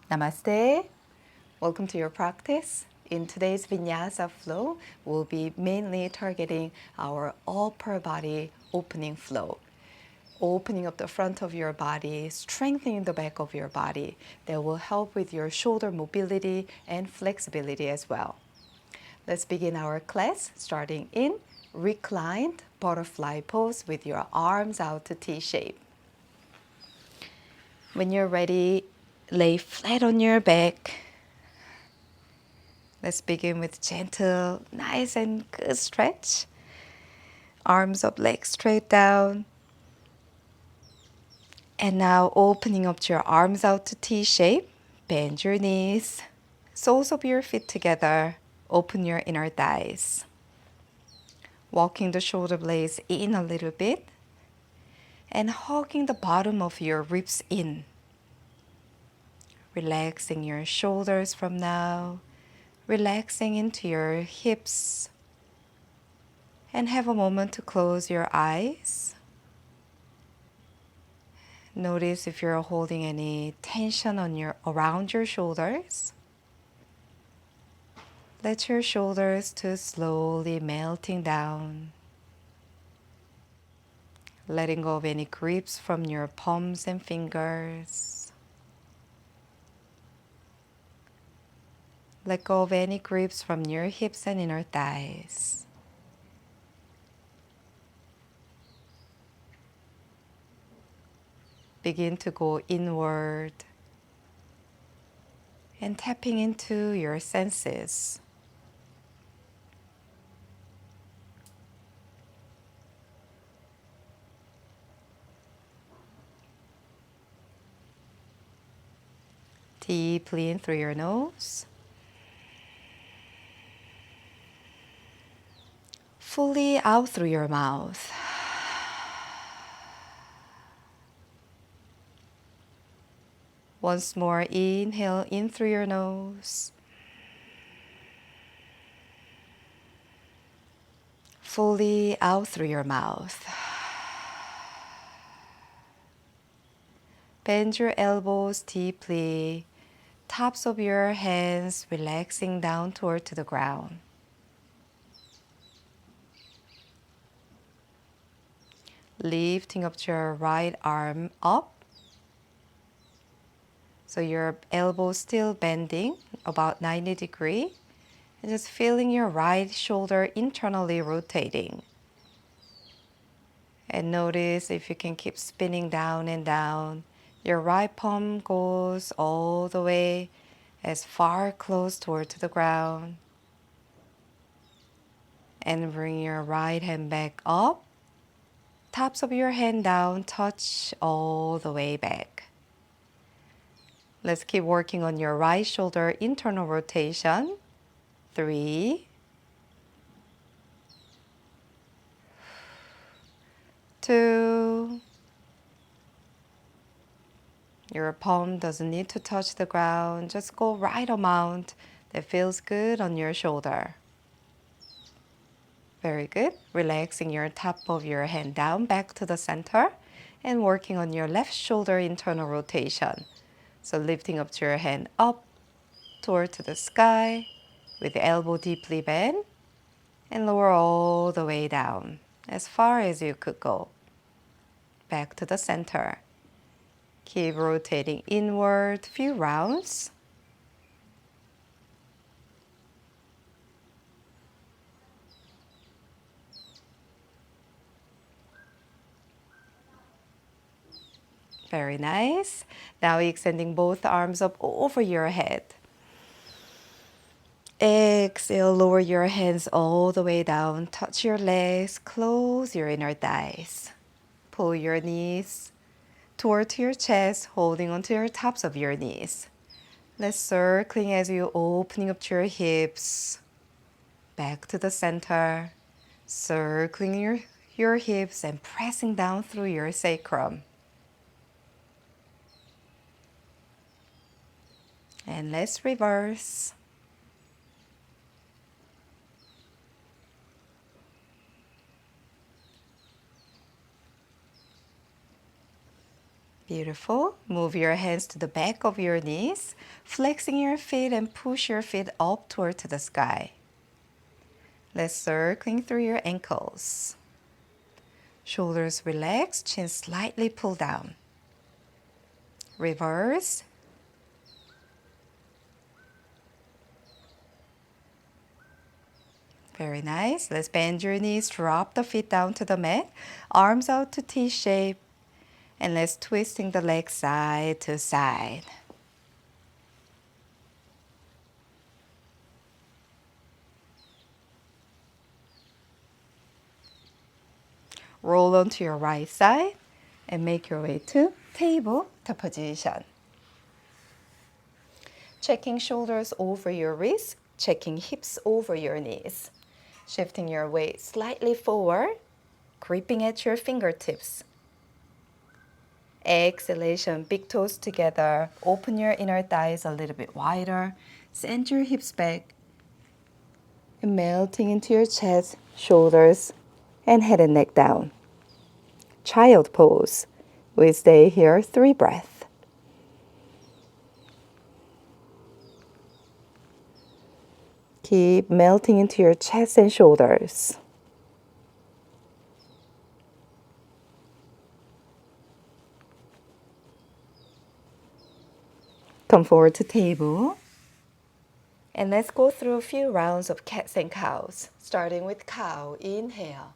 Namaste. Welcome to your practice. In today's vinyasa flow, we'll be mainly targeting our upper body opening flow. Opening up the front of your body, strengthening the back of your body. That will help with your shoulder mobility and flexibility as well. Let's begin our class starting in reclined butterfly pose with your arms out to T shape. When you're ready, lay flat on your back. Let's begin with gentle, nice and good stretch. Arms up, legs straight down. And now opening up your arms out to T shape. Bend your knees. Soles of your feet together. Open your inner thighs. Walking the shoulder blades in a little bit. And hugging the bottom of your ribs in. Relaxing your shoulders from now. Relaxing into your hips. And have a moment to close your eyes. Notice if you're holding any tension around your shoulders. Let your shoulders to slowly melting down. Letting go of any grips from your palms and fingers. Let go of any grips from your hips and inner thighs. Begin to go inward and tapping into your senses. Deeply in through your nose. Fully out through your mouth. Once more, inhale in through your nose. Fully out through your mouth. Bend your elbows deeply. Tops of your hands relaxing down toward to the ground. Lifting up your right arm up. So your elbow still bending about 90 degrees. And just feeling your right shoulder internally rotating. And notice if you can keep spinning down and down. Your right palm goes all the way as far close toward to the ground. And bring your right hand back up. Tops of your hand down, touch all the way back. Let's keep working on your right shoulder internal rotation. 3, 2. Your palm doesn't need to touch the ground. Just go right amount that feels good on your shoulder. Very good. Relaxing your top of your hand down back to the center and working on your left shoulder internal rotation. So lifting up to your hand up toward to the sky with the elbow deeply bent and lower all the way down as far as you could go. Back to the center. Keep rotating inward few rounds. Very nice. Now extending both arms up over your head. Exhale, lower your hands all the way down. Touch your legs, close your inner thighs. Pull your knees toward your chest, holding onto your tops of your knees. Let's circling as you opening up to your hips. Back to the center. Circling your hips and pressing down through your sacrum. And let's reverse. Beautiful. Move your hands to the back of your knees, flexing your feet and push your feet up toward to the sky. Let's circling through your ankles. Shoulders relax, chin slightly pull down. Reverse. Very nice. Let's bend your knees, drop the feet down to the mat, arms out to T shape, and let's twisting the legs side to side. Roll onto your right side and make your way to tabletop position. Checking shoulders over your wrists, checking hips over your knees. Shifting your weight slightly forward, gripping at your fingertips. Exhalation, big toes together. Open your inner thighs a little bit wider. Send your hips back. And melting into your chest, shoulders, and head and neck down. Child pose. We stay here 3 breaths. Keep melting into your chest and shoulders. Come forward to table. And let's go through a few rounds of cats and cows. Starting with cow, inhale.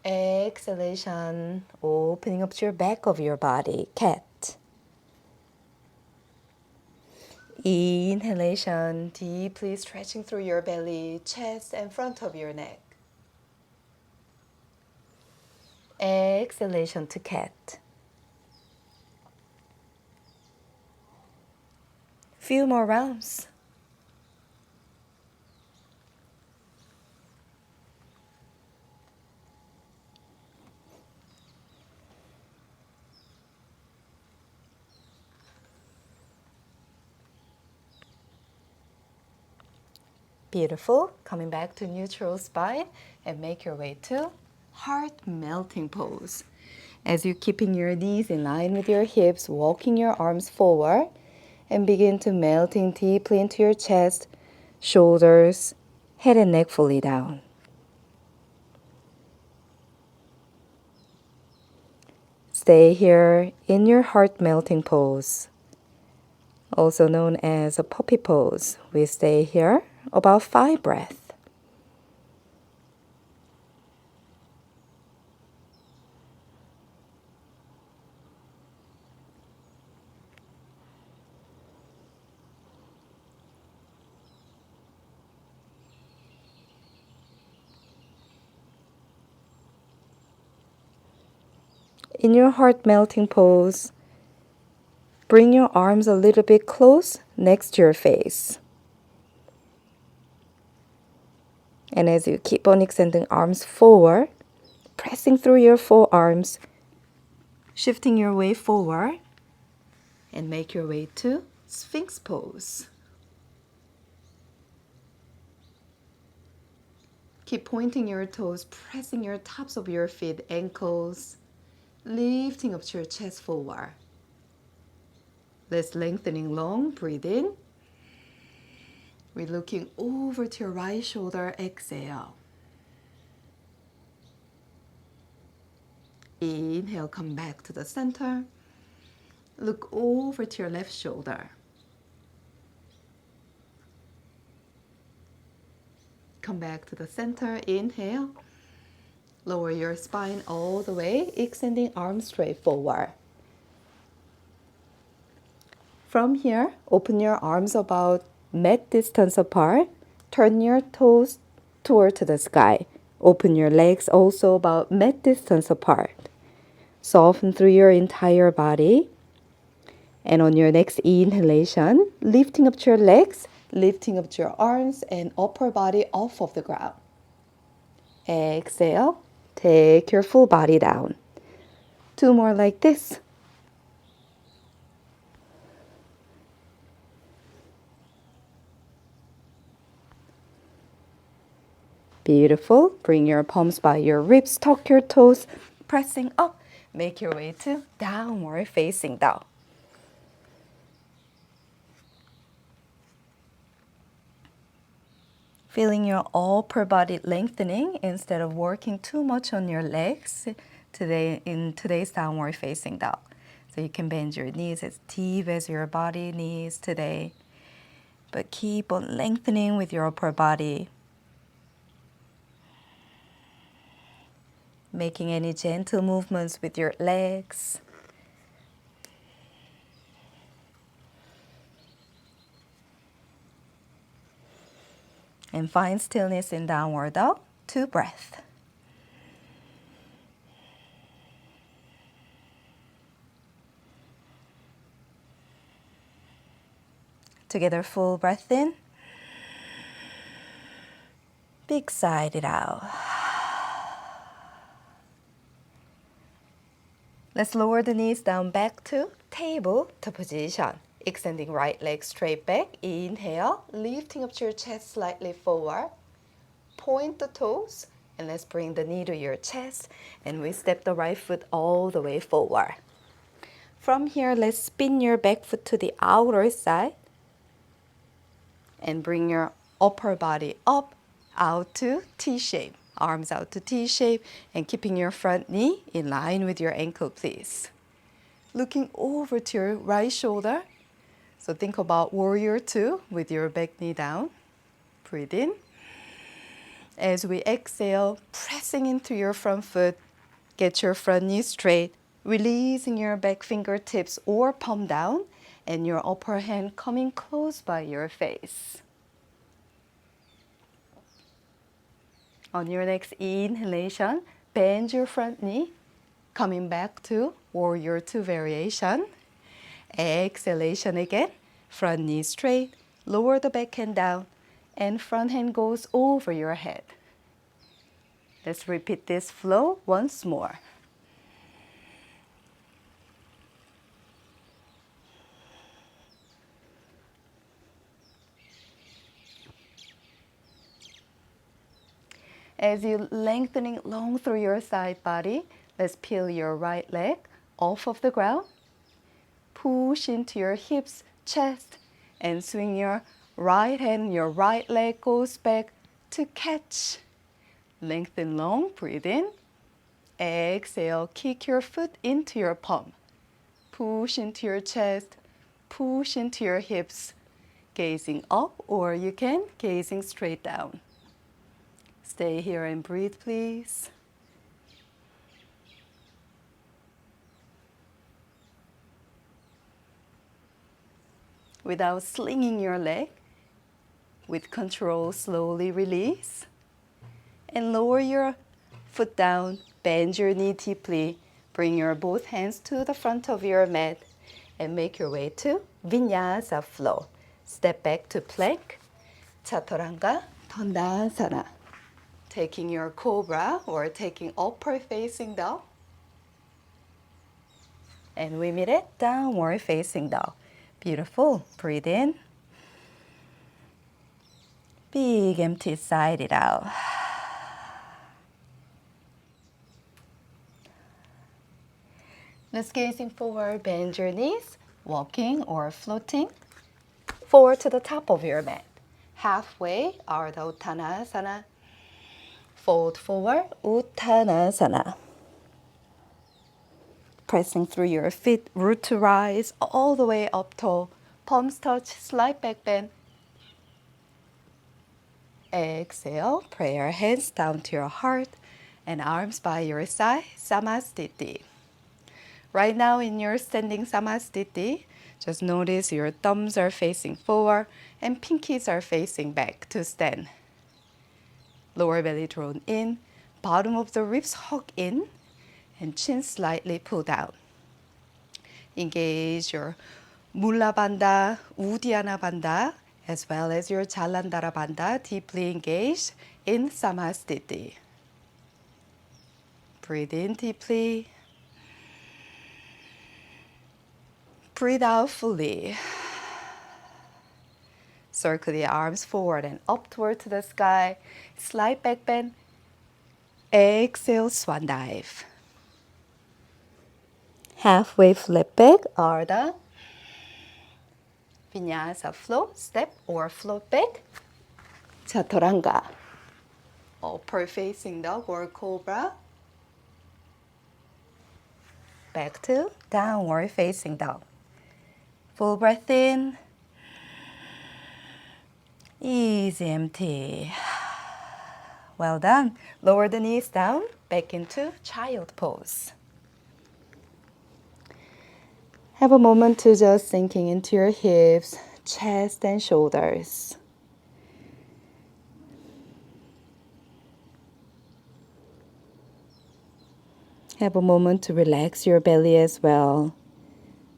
Exhalation, opening up to your back of your body, cat. Inhalation, deeply stretching through your belly, chest, and front of your neck. Exhalation to cat. Few more rounds. Beautiful. Coming back to neutral spine and make your way to heart melting pose. As you're keeping your knees in line with your hips, walking your arms forward and begin to melting deeply into your chest, shoulders, head and neck fully down. Stay here in your heart melting pose, also known as a puppy pose. We stay here about 5 breaths. In your heart melting pose, bring your arms a little bit close next to your face. And as you keep on extending arms forward, pressing through your forearms, shifting your way forward, and make your way to Sphinx pose. Keep pointing your toes, pressing your tops of your feet, ankles, lifting up to your chest forward. Let's lengthening long, breathe in. We're looking over to your right shoulder, exhale. Inhale, come back to the center. Look over to your left shoulder. Come back to the center, inhale. Lower your spine all the way, extending arms straight forward. From here, open your arms about mat distance apart. Turn your toes toward to the sky. Open your legs also about mat distance apart. Soften through your entire body. And on your next inhalation, lifting up your legs, lifting up your arms and upper body off of the ground. Exhale, take your full body down. 2 more like this. Beautiful. Bring your palms by your ribs, tuck your toes, pressing up. Make your way to downward facing dog. Feeling your upper body lengthening instead of working too much on your legs today in today's downward facing dog. So you can bend your knees as deep as your body needs today. But keep on lengthening with your upper body. Making any gentle movements with your legs. And find stillness in downward dog. 2 breaths. Together, full breath in. Big sigh it out. Let's lower the knees down back to tabletop position. Extending right leg straight back. Inhale, lifting up to your chest slightly forward. Point the toes, and let's bring the knee to your chest. And we step the right foot all the way forward. From here, let's spin your back foot to the outer side. And bring your upper body up, out to T-shape. Arms out to T-shape and keeping your front knee in line with your ankle, please. Looking over to your right shoulder. So think about warrior 2 with your back knee down. Breathe in. As we exhale, pressing into your front foot, get your front knee straight, releasing your back fingertips or palm down, and your upper hand coming close by your face. On your next inhalation, bend your front knee, coming back to warrior 2 variation. Exhalation again, front knee straight, lower the back hand down, and front hand goes over your head. Let's repeat this flow once more. As you're lengthening long through your side body, let's peel your right leg off of the ground. Push into your hips, chest, and swing your right hand, your right leg goes back to catch. Lengthen long, breathe in. Exhale, kick your foot into your palm. Push into your chest, push into your hips, gazing up, or you can gazing straight down. Stay here and breathe, please. Without slinging your leg, with control, slowly release. And lower your foot down, bend your knee deeply. Bring your both hands to the front of your mat and make your way to vinyasa flow. Step back to plank, chaturanga, dandasana. Taking your cobra or taking upper facing dog. And we meet it downward facing dog. Beautiful. Breathe in. Big empty side it out. Let's gazing forward, bend your knees, walking or floating forward to the top of your mat. Halfway, Ardha Uttanasana. Fold forward, Uttanasana. Pressing through your feet, root to rise, all the way up tall. Palms touch, slight back bend. Exhale, pray your hands down to your heart and arms by your side, Samastiti. Right now in your standing Samastiti, just notice your thumbs are facing forward and pinkies are facing back to stand. Lower belly drawn in, bottom of the ribs hug in, and chin slightly pull down. Engage your Mula Bandha, Uddiyana Bandha, as well as your Jalandhara Bandha, deeply engaged in Samastiti. Breathe in deeply. Breathe out fully. Circle the arms forward and up toward to the sky. Slight back bend. Exhale, swan dive. Halfway flip back, Ardha. Vinyasa flow, step or float back. Chaturanga. Upper facing dog or cobra. Back to downward facing dog. Full breath in. Easy empty. Well done. Lower the knees down, back into child pose. Have a moment to just sinking into your hips, chest and shoulders. Have a moment to relax your belly as well,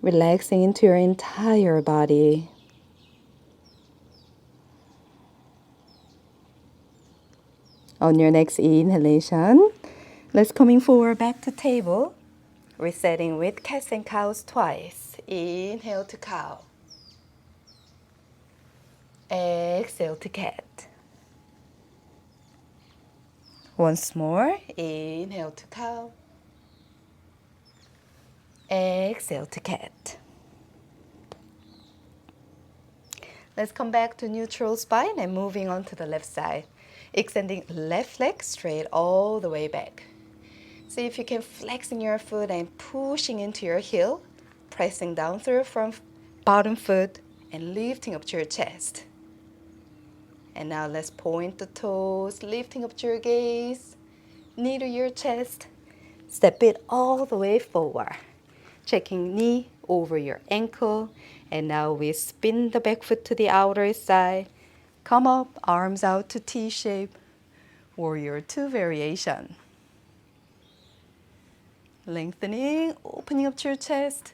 relaxing into your entire body. On your next inhalation, let's coming forward back to table. Resetting with cats and cows twice. Inhale to cow. Exhale to cat. Once more. Inhale to cow. Exhale to cat. Let's come back to neutral spine and moving on to the left side. Extending left leg straight all the way back. See if you can flexing your foot and pushing into your heel, pressing down through from bottom foot and lifting up to your chest. And now let's point the toes, lifting up to your gaze, knee to your chest. Step it all the way forward. Checking knee over your ankle. And now we spin the back foot to the outer side. Come up, arms out to T shape. Warrior 2 variation. Lengthening, opening up to your chest.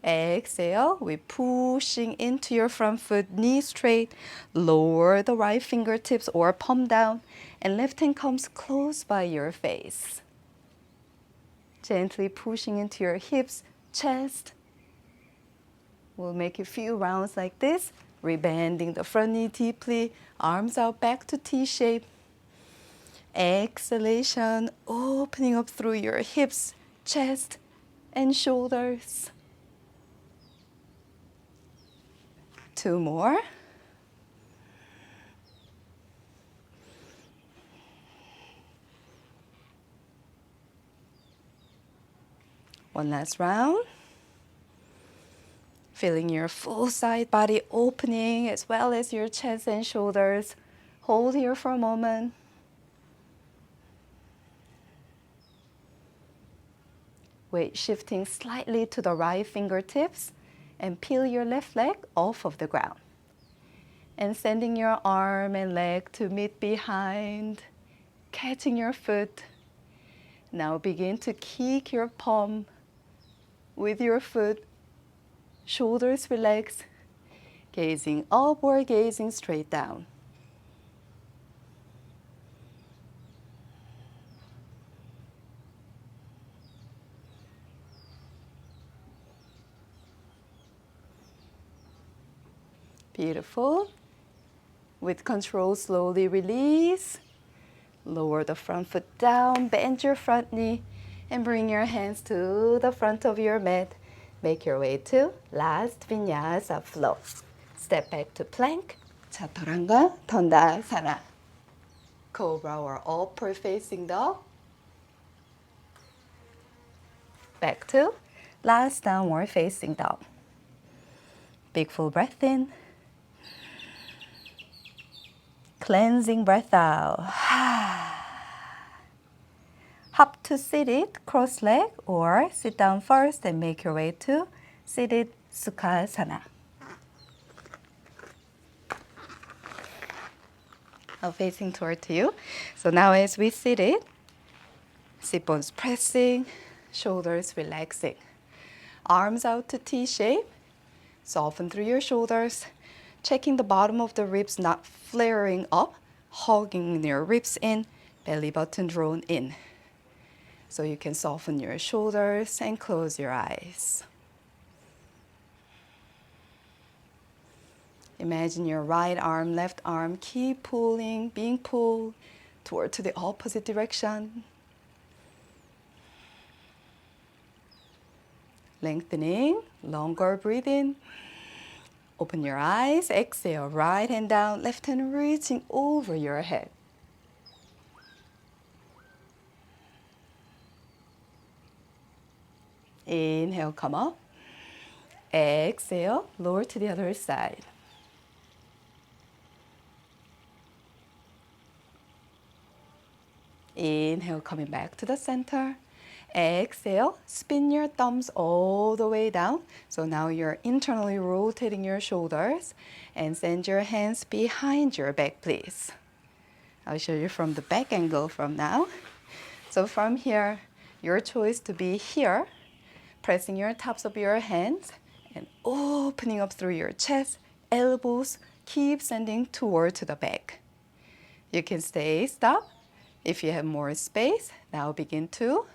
Exhale, we're pushing into your front foot, knee straight. Lower the right fingertips or palm down. And left hand comes close by your face. Gently pushing into your hips, chest. We'll make a few rounds like this. Rebending the front knee deeply. Arms out back to T shape. Exhalation, opening up through your hips, chest, and shoulders. 2 more. One last round. Feeling your full side body opening as well as your chest and shoulders. Hold here for a moment. Weight shifting slightly to the right fingertips and peel your left leg off of the ground. And sending your arm and leg to meet behind, catching your foot. Now begin to kick your palm with your foot. Shoulders relax, gazing up or gazing straight down. Beautiful. With control, slowly release. Lower the front foot down, bend your front knee, and bring your hands to the front of your mat. Make your way to last vinyasa flow. Step back to plank, chaturanga, tandasana. Cobra or upper facing dog. Back to last downward facing dog. Big full breath in. Cleansing breath out. Hop to seated cross leg or sit down first and make your way to seated Sukhasana. Now facing toward you. So now as we seated, sit bones pressing, shoulders relaxing. Arms out to T shape. Soften through your shoulders. Checking the bottom of the ribs not flaring up, hugging your ribs in, belly button drawn in. So you can soften your shoulders and close your eyes. Imagine your right arm, left arm, keep pulling, being pulled toward to the opposite direction. Lengthening, longer breathe in. Open your eyes, exhale, right hand down, left hand reaching over your head. Inhale, come up. Exhale, lower to the other side. Inhale, coming back to the center. Exhale, spin your thumbs all the way down. So now you're internally rotating your shoulders and send your hands behind your back, please. I'll show you from the back angle from now. So from here, your choice to be here, pressing your tops of your hands and opening up through your chest, elbows, keep sending toward to the back. You can stop. If you have more space, now begin to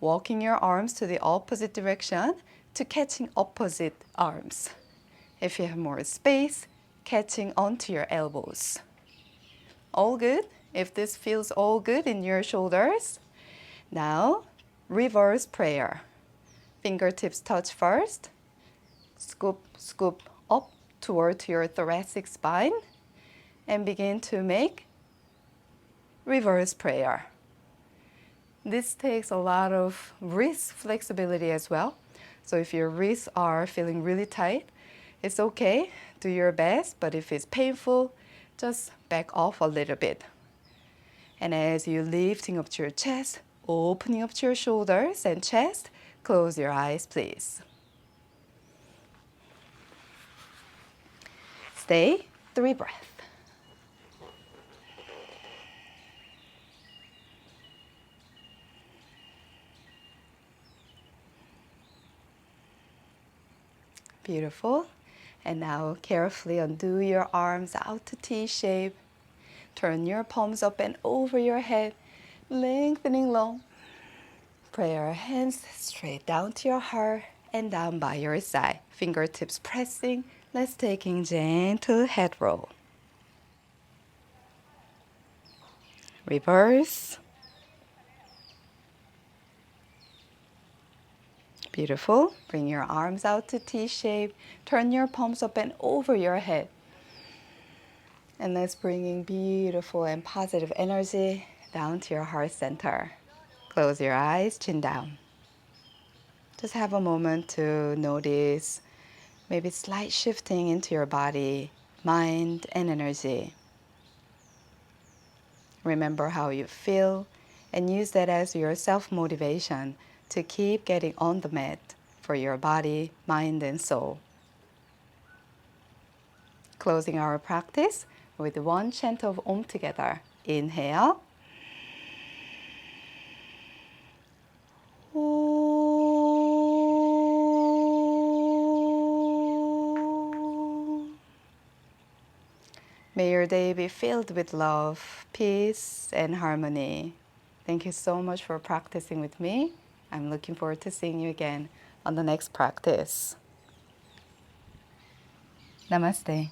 walking your arms to the opposite direction to catching opposite arms. If you have more space, catching onto your elbows. All good? If this feels all good in your shoulders, now reverse prayer. Fingertips touch first. Scoop up toward your thoracic spine and begin to make reverse prayer. This takes a lot of wrist flexibility as well. So if your wrists are feeling really tight, it's okay, do your best, but if it's painful, just back off a little bit. And as you're lifting up to your chest, opening up to your shoulders and chest, close your eyes, please. Stay, 3 breaths. Beautiful. And now carefully undo your arms out to T shape. Turn your palms up and over your head, lengthening long. Pray your hands straight down to your heart and down by your side. Fingertips pressing. Let's take in gentle head roll. Reverse. Beautiful. Bring your arms out to T shape. Turn your palms up and over your head. And let's bring in beautiful and positive energy down to your heart center. Close your eyes, chin down. Just have a moment to notice maybe slight shifting into your body, mind, and energy. Remember how you feel and use that as your self-motivation to keep getting on the mat for your body, mind, and soul. Closing our practice with one chant of Om together. Inhale. May your day be filled with love, peace, and harmony. Thank you so much for practicing with me. I'm looking forward to seeing you again on the next practice. Namaste.